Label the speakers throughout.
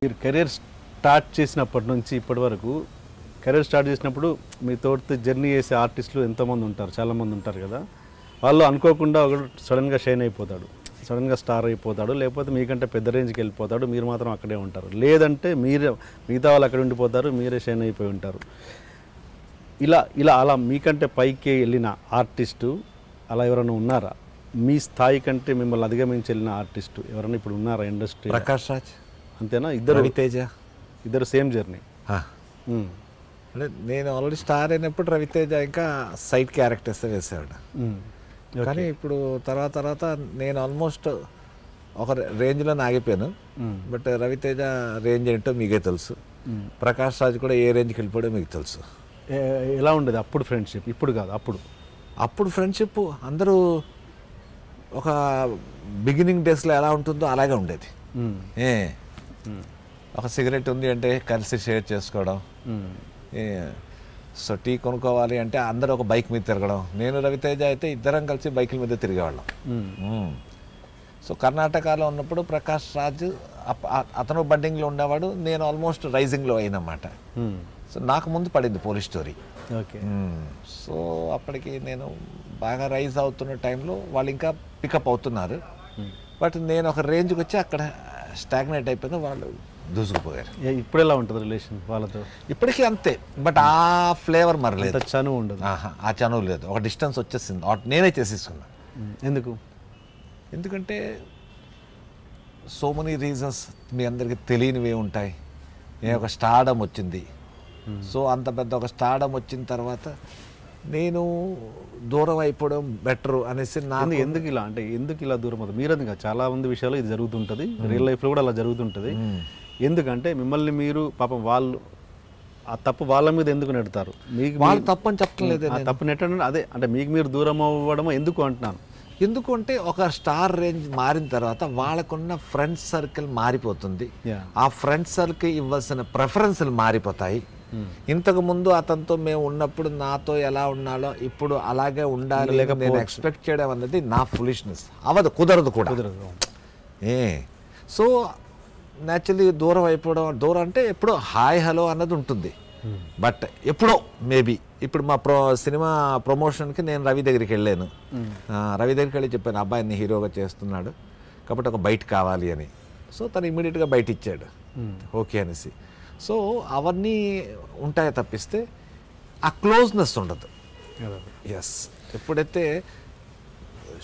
Speaker 1: మీరు career start చేసినప్పటి నుంచి ఇప్పటి వరకు కెరీర్ స్టార్ట్ చేసినప్పుడు మీ తోటి జర్నీ చేసే ఆర్టిస్టులు ఎంతోమంది ఉంటారు, చాలామంది ఉంటారు కదా. వాళ్ళు అనుకోకుండా ఒకడు సడన్గా షైన్ అయిపోతాడు, సడన్గా స్టార్ అయిపోతాడు, లేకపోతే మీకంటే పెద్ద రేంజ్కి వెళ్ళిపోతాడు, మీరు మాత్రం అక్కడే ఉంటారు. లేదంటే మీరే మిగతా వాళ్ళు అక్కడ ఉండిపోతారు, మీరే షైన్ అయిపోయి ఉంటారు. అలా మీకంటే పైకి వెళ్ళిన ఆర్టిస్టు అలా ఎవరైనా ఉన్నారా? మీ స్థాయి కంటే మిమ్మల్ని అధిగమించి వెళ్ళిన ఆర్టిస్టు ఎవరైనా ఇప్పుడు ఉన్నారా ఇండస్ట్రీ?
Speaker 2: ప్రకాష్ రాజ్
Speaker 1: అంతేనా? ఇద్దరు
Speaker 2: రవితేజ,
Speaker 1: ఇద్దరు సేమ్ జర్నీ.
Speaker 2: అంటే నేను ఆల్రెడీ స్టార్ అయినప్పుడు రవితేజ ఇంకా సైడ్ క్యారెక్టర్స్ వేసాడు. కానీ ఇప్పుడు తర్వాత నేను ఆల్మోస్ట్ ఒక రేంజ్లో ఆగిపోయాను. బట్ రవితేజ రేంజ్ ఏంటో మీకే తెలుసు, ప్రకాష్ రాజ్ కూడా ఏ రేంజ్కి వెళ్ళిపోయాడో మీకు తెలుసు.
Speaker 1: ఎలా ఉండేది అప్పుడు ఫ్రెండ్షిప్? ఇప్పుడు కాదు, అప్పుడు
Speaker 2: ఫ్రెండ్షిప్ అందరూ ఒక బిగినింగ్ డేస్లో ఎలా ఉంటుందో అలాగే ఉండేది. ఒక సిగరెట్ ఉంది అంటే కలిసి షేర్ చేసుకోవడం, సో టీ కొనుక్కోవాలి అంటే అందరూ ఒక బైక్ మీద తిరగడం. నేను రవితేజ అయితే ఇద్దరం కలిసి బైకుల మీద తిరిగేవాళ్ళం. సో కర్ణాటకలో ఉన్నప్పుడు ప్రకాష్ రాజ్ అతను బడ్డింగ్లో ఉండేవాడు, నేను ఆల్మోస్ట్ రైజింగ్లో అయినమాట. సో నాకు ముందు పడింది పోలీస్ స్టోరీ. సో అప్పటికి నేను బాగా రైజ్ అవుతున్న టైంలో వాళ్ళు ఇంకా పికప్ అవుతున్నారు. బట్ నేను ఒక రేంజ్కి వచ్చి అక్కడ స్టాగ్నేట్ అయిపోయిన వాళ్ళు దూసుకుపోయారు.
Speaker 1: ఇప్పుడు ఎలా ఉంటుంది రిలేషన్ వాళ్ళతో?
Speaker 2: ఇప్పటికీ అంతే, బట్ ఆ ఫ్లేవర్ మరి లేదు,
Speaker 1: చనువు ఉండదు.
Speaker 2: ఆ చనువు లేదు, ఒక డిస్టెన్స్ వచ్చేసింది. నేనే చేసేసుకున్నాను. ఎందుకంటే సో మెనీ రీజన్స్ మీ అందరికీ తెలియనివే ఉంటాయి. నేను ఒక స్టార్డమ్ వచ్చింది. సో అంత పెద్ద ఒక స్టార్డమ్ వచ్చిన తర్వాత నేను దూరం అయిపోవడం బెటర్ అనేసి నాకు
Speaker 1: ఎందుకు ఇలా దూరం అవుతుంది? మీరది కాదు, చాలా మంది విషయాలు ఇది జరుగుతుంటుంది, రియల్ లైఫ్లో కూడా అలా జరుగుతుంటుంది. ఎందుకంటే మిమ్మల్ని మీరు పాపం వాళ్ళు ఆ తప్పు వాళ్ళ మీద ఎందుకు నెడతారు? మీకు
Speaker 2: వాళ్ళు తప్పు అని చెప్పలేదు,
Speaker 1: తప్పు నెట్టడం అదే అంటే మీకు మీరు దూరం అవ్వడం ఎందుకు అంటున్నాను.
Speaker 2: ఎందుకంటే ఒక స్టార్ రేంజ్ మారిన తర్వాత వాళ్ళకున్న ఫ్రెండ్ సర్కిల్ మారిపోతుంది. ఆ ఫ్రెండ్ సర్కిల్ ఇవ్వాల్సిన ప్రిఫరెన్స్లు మారిపోతాయి. ఇంతకు ముందు అతనితో మేము ఉన్నప్పుడు నాతో ఎలా ఉన్నాలో ఇప్పుడు అలాగే ఉండాలి నేను ఎక్స్పెక్ట్ చేయడం అన్నది నా ఫులిష్నెస్. కుదరదు కూడా. సో న్యాచురలీ దూరం అయిపోవడం, దూరం అంటే ఎప్పుడో హాయ్ హలో అన్నది ఉంటుంది. బట్ ఎప్పుడో మేబీ ఇప్పుడు మా సినిమా ప్రమోషన్కి నేను రవి దగ్గరికి వెళ్ళాను. రవి దగ్గరికి వెళ్ళి చెప్పాను, అబ్బాయిని హీరోగా చేస్తున్నాడు కాబట్టి ఒక బయట కావాలి అని. సో తను ఇమీడియట్గా బయట ఇచ్చాడు, ఓకే అనేసి. సో అవన్నీ ఉంటాయి తప్పిస్తే ఆ క్లోజ్నెస్ ఉండదు. ఎస్, ఎప్పుడైతే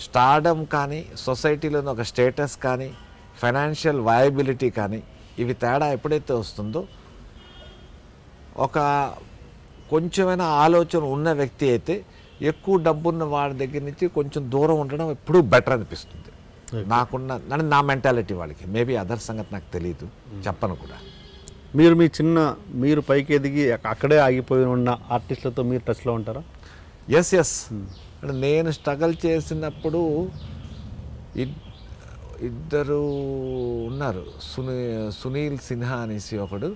Speaker 2: స్టార్డమ్ కానీ సొసైటీలోని ఒక స్టేటస్ కానీ ఫైనాన్షియల్ వయబిలిటీ కానీ ఇవి తేడా ఎప్పుడైతే వస్తుందో ఒక కొంచెమైనా ఆలోచన ఉన్న వ్యక్తి అయితే ఎక్కువ డబ్బున్న వాడి దగ్గర నుంచి కొంచెం దూరం ఉండడం ఎప్పుడూ బెటర్ అనిపిస్తుంది. నా మెంటాలిటీ వాళ్ళకి. మేబీ అదర్ సంగతి నాకు తెలియదు, చెప్పను కూడా.
Speaker 1: మీరు పైకి ఎదిగి అక్కడే ఆగిపోయి ఉన్న ఆర్టిస్టులతో మీరు టచ్లో ఉంటారా?
Speaker 2: ఎస్. అంటే నేను స్ట్రగల్ చేసినప్పుడు ఇద్దరు ఉన్నారు. సునీల్ సిన్హా అనేసి ఒకడు,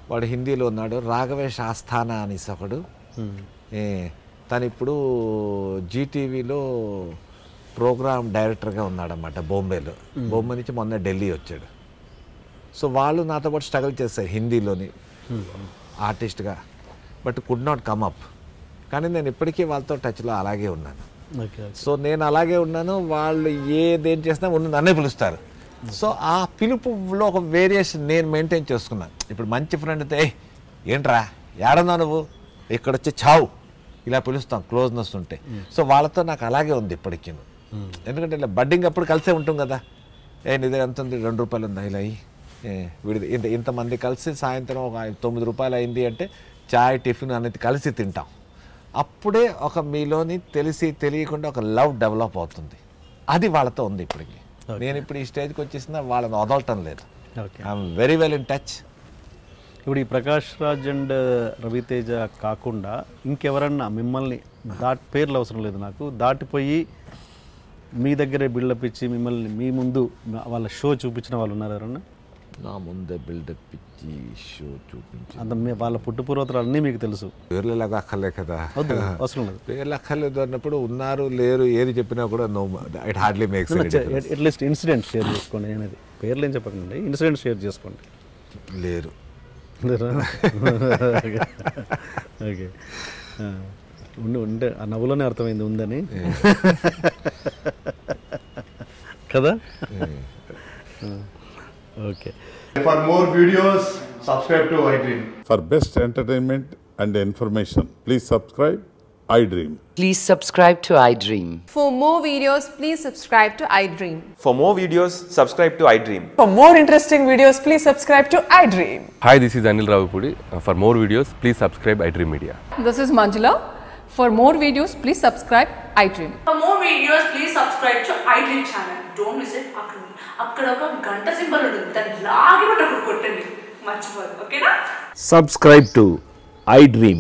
Speaker 2: వాడు హిందీలో ఉన్నాడు. రాఘవేష్ ఆస్థానా అనేసి ఒకడు, తను ఇప్పుడు జీటీవీలో ప్రోగ్రామ్ డైరెక్టర్గా ఉన్నాడన్నమాట బొంబేలో. బొంబే నుంచి మొన్న ఢిల్లీ వచ్చాడు. సో వాళ్ళు నాతో పాటు స్ట్రగుల్ చేశారు హిందీలోని ఆర్టిస్ట్గా, but could not come up. కానీ నేను ఇప్పటికీ వాళ్ళతో టచ్లో అలాగే ఉన్నాను. సో నేను అలాగే ఉన్నాను, వాళ్ళు ఏదేం చేసినా నన్నే పిలుస్తారు. సో ఆ పిలుపులో ఒక వేరియేషన్ నేను మెయింటైన్ చేసుకున్నాను. ఇప్పుడు మంచి ఫ్రెండ్ అయితే ఏంట్రా ఏడన్నా నువ్వు ఇక్కడ వచ్చి చావు ఇలా పిలుస్తాం, క్లోజ్నెస్ ఉంటే. సో వాళ్ళతో నాకు అలాగే ఉంది ఇప్పటికీ. ఎందుకంటే ఇలా బడ్డింగ్ అప్పుడు కలిసే ఉంటాం కదా. నిదే ఎంత ఉంది, 2 రూపాయలు ఉందా, ఇలా వీడిది ఇంతమంది కలిసి సాయంత్రం ఒక 9 రూపాయలు అయింది అంటే చాయ్ టిఫిన్ అనేది కలిసి తింటాం. అప్పుడే ఒక మీలోని తెలియకుండా ఒక లవ్ డెవలప్ అవుతుంది. అది వాళ్ళతో ఉంది ఇప్పటికి. నేను ఇప్పుడు ఈ స్టేజ్కి వచ్చేసిన వాళ్ళని వదలటం లేదు. I'm very well in touch.
Speaker 1: ఇప్పుడు ఈ ప్రకాష్ రాజ్ అండ్ రవితేజ కాకుండా ఇంకెవరన్నా మిమ్మల్ని పేర్లు అవసరం లేదు నాకు, దాటిపోయి మీ దగ్గరే బిల్డప్ ఇచ్చి మిమ్మల్ని మీ ముందు వాళ్ళ షో చూపించిన వాళ్ళు ఉన్నారు ఎవరన్నా?
Speaker 2: నా ముందే బిల్డప్ ఇచ్చి షో చూపించి
Speaker 1: అంత వాళ్ళ పుట్టుపూర్వతలు అన్నీ మీకు తెలుసు.
Speaker 2: పేర్లు ఎలాగో అక్కర్లే కదా,
Speaker 1: అవసరం లేదు.
Speaker 2: పేర్లు అక్కర్లేదు అన్నప్పుడు ఉన్నారు లేరు ఏది చెప్పినా కూడా no, it hardly makes.
Speaker 1: At least incident share చేసుకోండి. అనేది పేర్లు ఏం చెప్పకండి, ఇన్సిడెంట్ షేర్ చేసుకోండి.
Speaker 2: లేరు.
Speaker 1: ఓకే, ఉండే ఆ నవ్వులోనే అర్థమైంది ఉందని కదా. Okay.
Speaker 3: For more videos, subscribe to iDream.
Speaker 4: For best entertainment and information, please subscribe iDream.
Speaker 5: Please subscribe to iDream.
Speaker 6: For more videos, please subscribe to iDream.
Speaker 7: For more videos, subscribe to iDream.
Speaker 8: For more interesting videos, please subscribe to iDream.
Speaker 9: Hi, this is Anil Ravipudi. For more videos, please subscribe iDream Media.
Speaker 8: This is Manjula. For more videos, please subscribe iDream.
Speaker 10: For more videos, please subscribe to iDream channel. Don't miss it. అక్కడ ఒక గంట symbol ఉంటుంది, దాన్ని లాగి పట్టుకొని కొట్టండి, మర్చిపోదు. ఓకేనా?
Speaker 2: Subscribe to iDream.